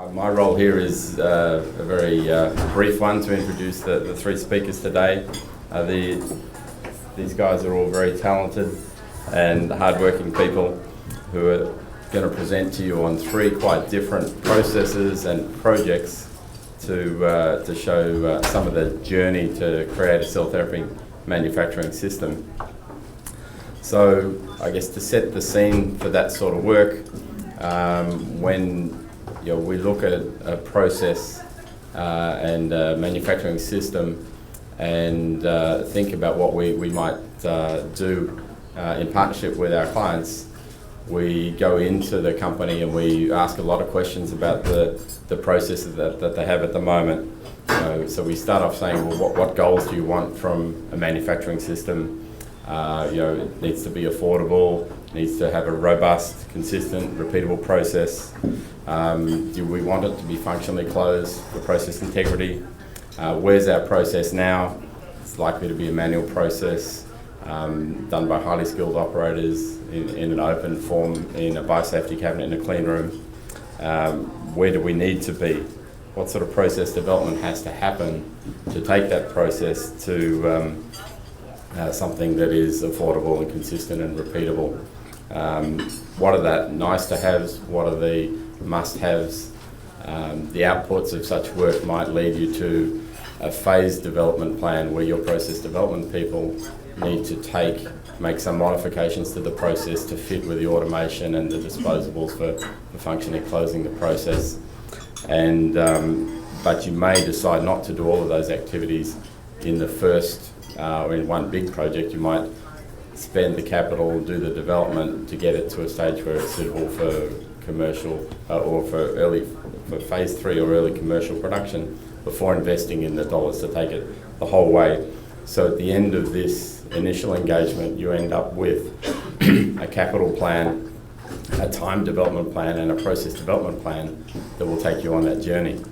My role here is a very brief one to introduce the three speakers today. These guys are all very talented and hardworking people who are going to present to you on three quite different processes and projects to show some of the journey to create a cell therapy manufacturing system. So I guess to set the scene for that sort of work, when we look at a process and a manufacturing system and think about what we might do in partnership with our clients, we go into the company and we ask a lot of questions about the processes that they have at the moment. So we start off saying, well, what goals do you want from a manufacturing system? It needs to be affordable, it needs to have a robust, consistent, repeatable process. Do we want it to be functionally closed for process integrity? Where's our process now? It's likely to be a manual process done by highly skilled operators in an open form, in a biosafety cabinet, in a clean room. Where do we need to be? What sort of process development has to happen to take that process to something that is affordable and consistent and repeatable? What are the nice to haves? What are the must haves? The outputs of such work might lead you to a phased development plan where your process development people need to make some modifications to the process to fit with the automation and the disposables for functionally closing the process. And but you may decide not to do all of those activities in the first or in one big project. You might spend the capital, do the development to get it to a stage where it's suitable for commercial or for phase 3 or early commercial production before investing in the dollars to take it the whole way. So at the end of this initial engagement, you end up with a capital plan, a time development plan, and a process development plan that will take you on that journey.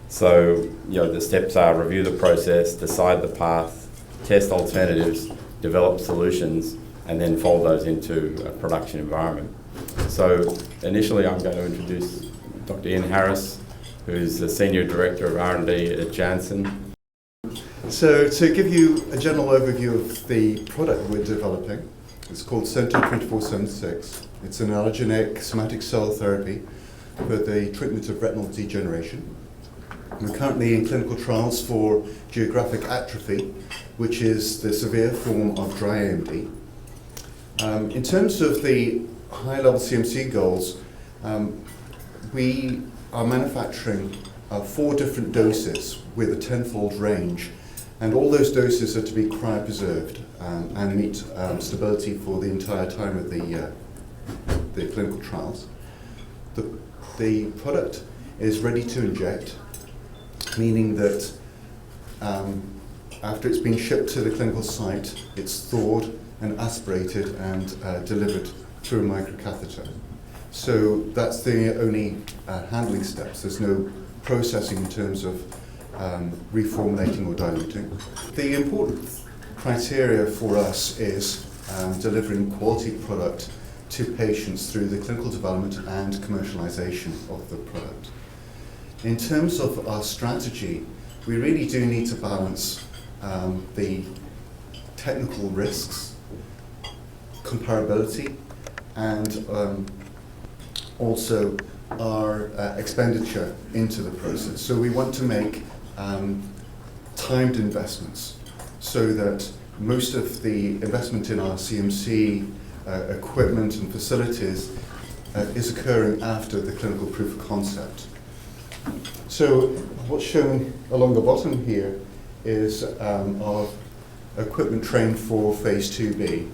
So, the steps are review the process, decide the path, test alternatives, develop solutions, and then fold those into a production environment. So initially I'm going to introduce Dr. Ian Harris, who's the Senior Director of R&D at Janssen. So to give you a general overview of the product we're developing, it's called Center 2476. It's an allogeneic somatic cell therapy for the treatment of retinal degeneration. We're currently in clinical trials for geographic atrophy, which is the severe form of dry AMD. In terms of the high-level CMC goals, we are manufacturing 4 different doses with a 10-fold range, and all those doses are to be cryopreserved and meet stability for the entire time of the clinical trials. The product is ready to inject, meaning that after it's been shipped to the clinical site, it's thawed and aspirated and delivered through a microcatheter. So that's the only handling steps. There's no processing in terms of reformulating or diluting. The important criteria for us is delivering quality product to patients through the clinical development and commercialization of the product. In terms of our strategy, we really do need to balance the technical risks, comparability, and also our expenditure into the process. So we want to make timed investments so that most of the investment in our CMC equipment and facilities is occurring after the clinical proof of concept. So what's shown along the bottom here is our equipment trained for phase 2B.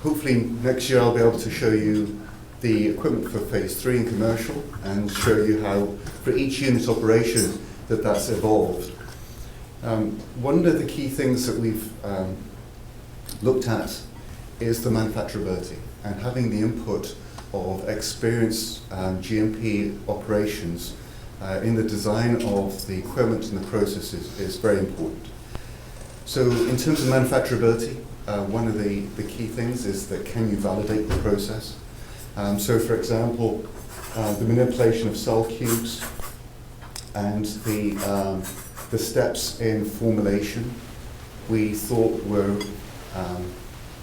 Hopefully next year I'll be able to show you the equipment for phase 3 in commercial and show you how for each unit operation that's evolved. One of the key things that we've looked at is the manufacturability and having the input of experienced GMP operations in the design of the equipment and the processes is very important. So in terms of manufacturability, one of the key things is that can you validate the process? So for example, the manipulation of cell cubes, and the steps in formulation we thought were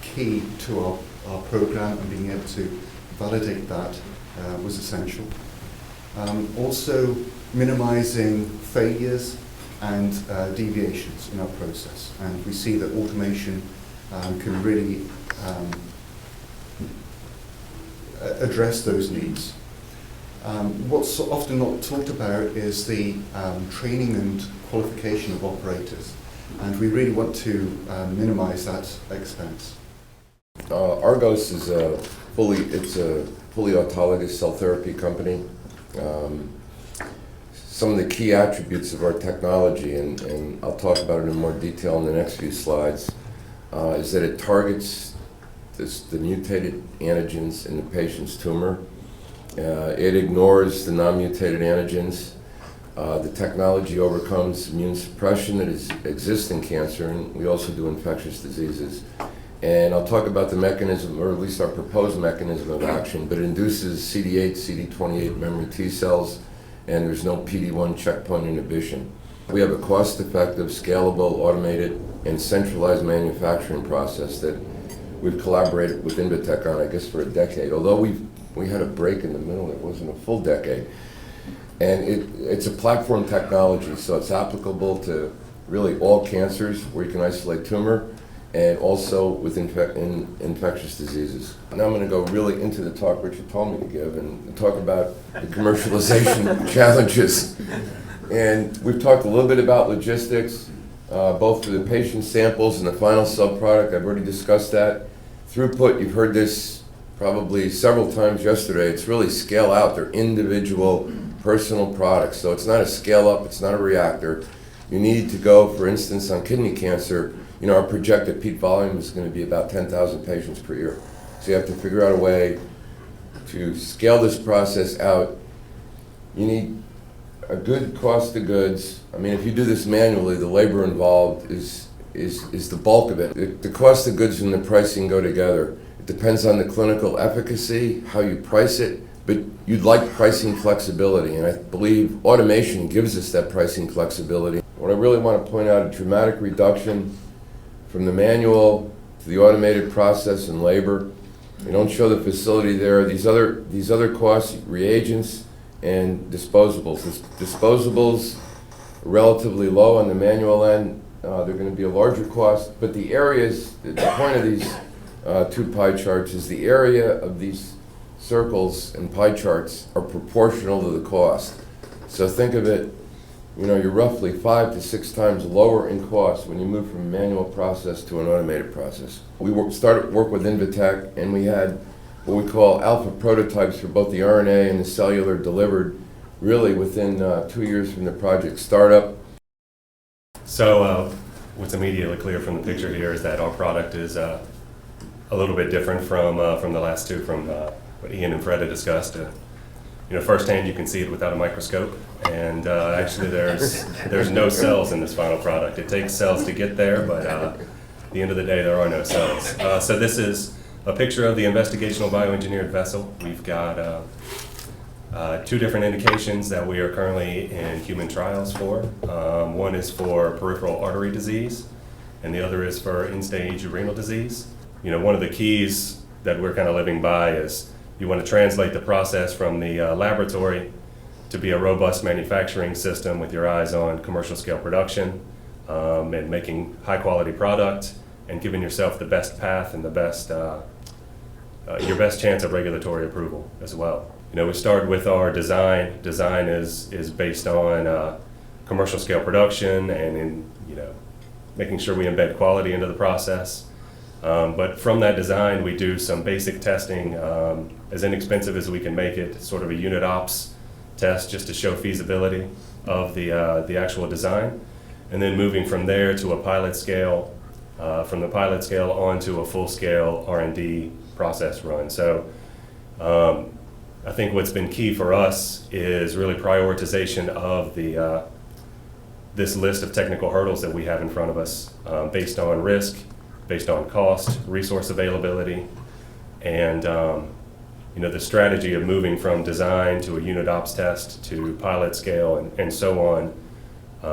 key to our program, and being able to validate that was essential. Also minimizing failures and deviations in our process, and we see that automation can really address those needs. What's often not talked about is the training and qualification of operators, and we really want to minimize that expense. Argos is a fully autologous cell therapy company. Some of the key attributes of our technology, and I'll talk about it in more detail in the next few slides, is that it targets the mutated antigens in the patient's tumor. It ignores the non-mutated antigens. The technology overcomes immune suppression that exists in cancer, and we also do infectious diseases. And I'll talk about the mechanism, or at least our proposed mechanism of action, but it induces CD8, CD28 memory T cells, and there's no PD-1 checkpoint inhibition. We have a cost-effective, scalable, automated, and centralized manufacturing process that we've collaborated with Invetech on, I guess, for a decade. Although we had a break in the middle, it wasn't a full decade. And it's a platform technology, so it's applicable to really all cancers where you can isolate tumor, and also with infectious diseases. Now I'm going to go really into the talk Richard told me to give and talk about the commercialization challenges. And we've talked a little bit about logistics, both for the patient samples and the final cell product. I've already discussed that. Throughput, you've heard this probably several times yesterday. It's really scale out. They're individual personal products. So it's not a scale up, it's not a reactor. You need to go, for instance, on kidney cancer, our projected peak volume is going to be about 10,000 patients per year. So you have to figure out a way to scale this process out. You need a good cost of goods. I mean, if you do this manually, the labor involved is the bulk of it. The cost of goods and the pricing go together. It depends on the clinical efficacy, how you price it, but you'd like pricing flexibility, and I believe automation gives us that pricing flexibility. What I really want to point out, a dramatic reduction from the manual to the automated process and labor. They don't show the facility there. These other costs, reagents and disposables. Disposables are relatively low on the manual end. They're going to be a larger cost, but the areas, the point of these two pie charts is the area of these circles and pie charts are proportional to the cost. So think of it, you're roughly 5 to 6 times lower in cost when you move from a manual process to an automated process. We started work with Invetech, and we had what we call alpha prototypes for both the RNA and the cellular delivered really within 2 years from the project startup. So what's immediately clear from the picture here is that our product is a little bit different from the last two, from what Ian and Fred had discussed. Firsthand you can see it without a microscope, and actually there's no cells in this final product. It takes cells to get there, but at the end of the day there are no cells. So this is a picture of the investigational bioengineered vessel. We've got 2 different indications that we are currently in human trials for. One is for peripheral artery disease, and the other is for end-stage renal disease. One of the keys that we're kind of living by is you want to translate the process from the laboratory to be a robust manufacturing system with your eyes on commercial scale production, and making high quality product and giving yourself the best path and the best your best chance of regulatory approval as well. We started with our design. Design is based on commercial scale production and in making sure we embed quality into the process. But from that design, we do some basic testing, as inexpensive as we can make it, sort of a unit ops test just to show feasibility of the actual design. And then moving from there to a pilot scale, from the pilot scale onto a full-scale R&D process run. So I think what's been key for us is really prioritization of this list of technical hurdles that we have in front of us, based on risk, based on cost, resource availability, and the strategy of moving from design to a unit ops test to pilot scale and so on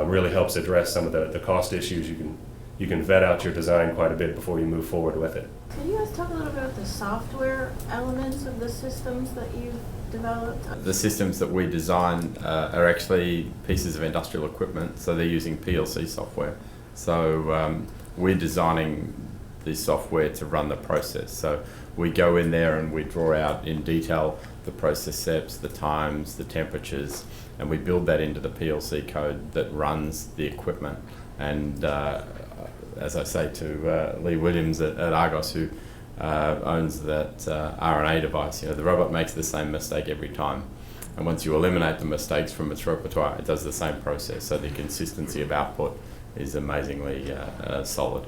really helps address some of the cost issues. You can vet out your design quite a bit before you move forward with it. Can you guys talk a little bit about the software elements of the systems that you've developed? The systems that we design are actually pieces of industrial equipment, so they're using PLC software. So we're designing the software to run the process. So we go in there and we draw out in detail the process steps, the times, the temperatures, and we build that into the PLC code that runs the equipment. And as I say to Lee Williams at Argos, who owns that RNA device, the robot makes the same mistake every time. And once you eliminate the mistakes from its repertoire, it does the same process. So the consistency of output is amazingly solid.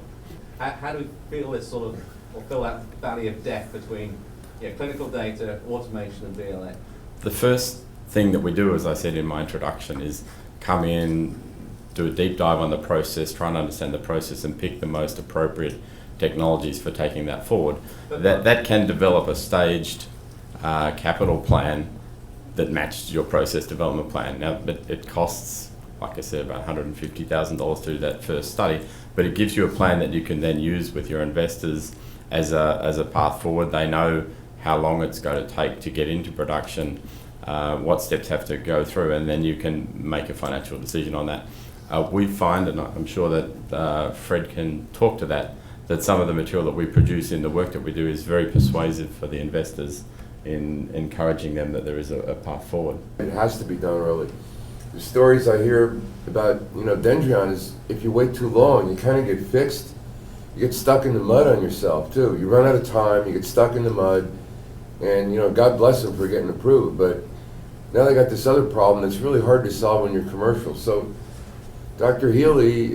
How do we feel this sort of, or fill that valley of death between clinical data, automation, and BLA? The first thing that we do, as I said in my introduction, is come in, do a deep dive on the process, try and understand the process and pick the most appropriate technologies for taking that forward. That can develop a staged capital plan that matches your process development plan. Now, but it costs, like I said, about $150,000 to do that first study, but it gives you a plan that you can then use with your investors as a path forward. They know how long it's going to take to get into production, what steps have to go through, and then you can make a financial decision on that. We find, and I'm sure that Fred can talk to that some of the material that we produce in the work that we do is very persuasive for the investors in encouraging them that there is a path forward. It has to be done early. The stories I hear about, Dendrion is if you wait too long, you kind of get fixed. You get stuck in the mud on yourself too. You run out of time, you get stuck in the mud, and God bless them for getting approved, but now they got this other problem that's really hard to solve when you're commercial. So, Dr. Healy,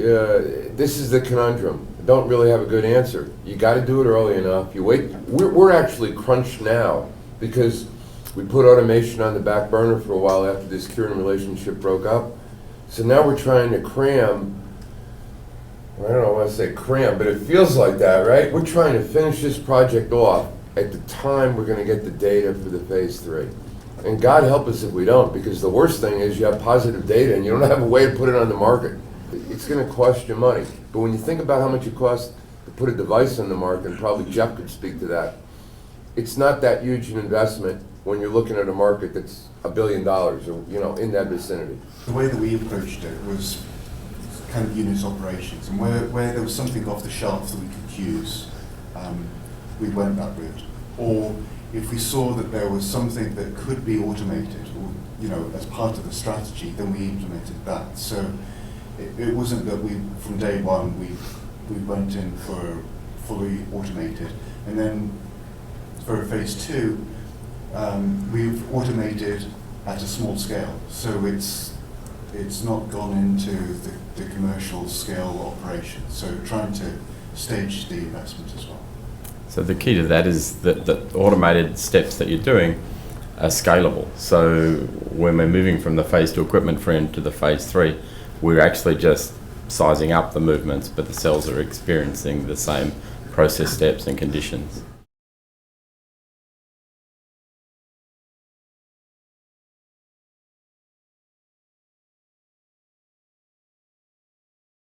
this is the conundrum. I don't really have a good answer. You got to do it early enough. You wait. We're actually crunched now because we put automation on the back burner for a while after this Kieran relationship broke up. So now we're trying to cram. I don't want to say cram, but it feels like that, right? We're trying to finish this project off at the time we're going to get the data for the phase 3. And God help us if we don't, because the worst thing is you have positive data and you don't have a way to put it on the market. It's going to cost you money. But when you think about how much it costs to put a device on the market, and probably Jeff could speak to that, it's not that huge an investment when you're looking at a market that's $1 billion or in that vicinity. The way that we approached it was kind of unit operations, and where there was something off the shelf that we could use, we went that route. Or if we saw that there was something that could be automated, or as part of the strategy, then we implemented that. So it wasn't that from day one we went in for fully automated, and then for phase 2 we've automated at a small scale. So it's not gone into the commercial scale operation. So trying to stage the investment as well. So the key to that is that the automated steps that you're doing are scalable. So when we're moving from the phase 2 equipment frame to the phase 3, we're actually just sizing up the movements, but the cells are experiencing the same process steps and conditions.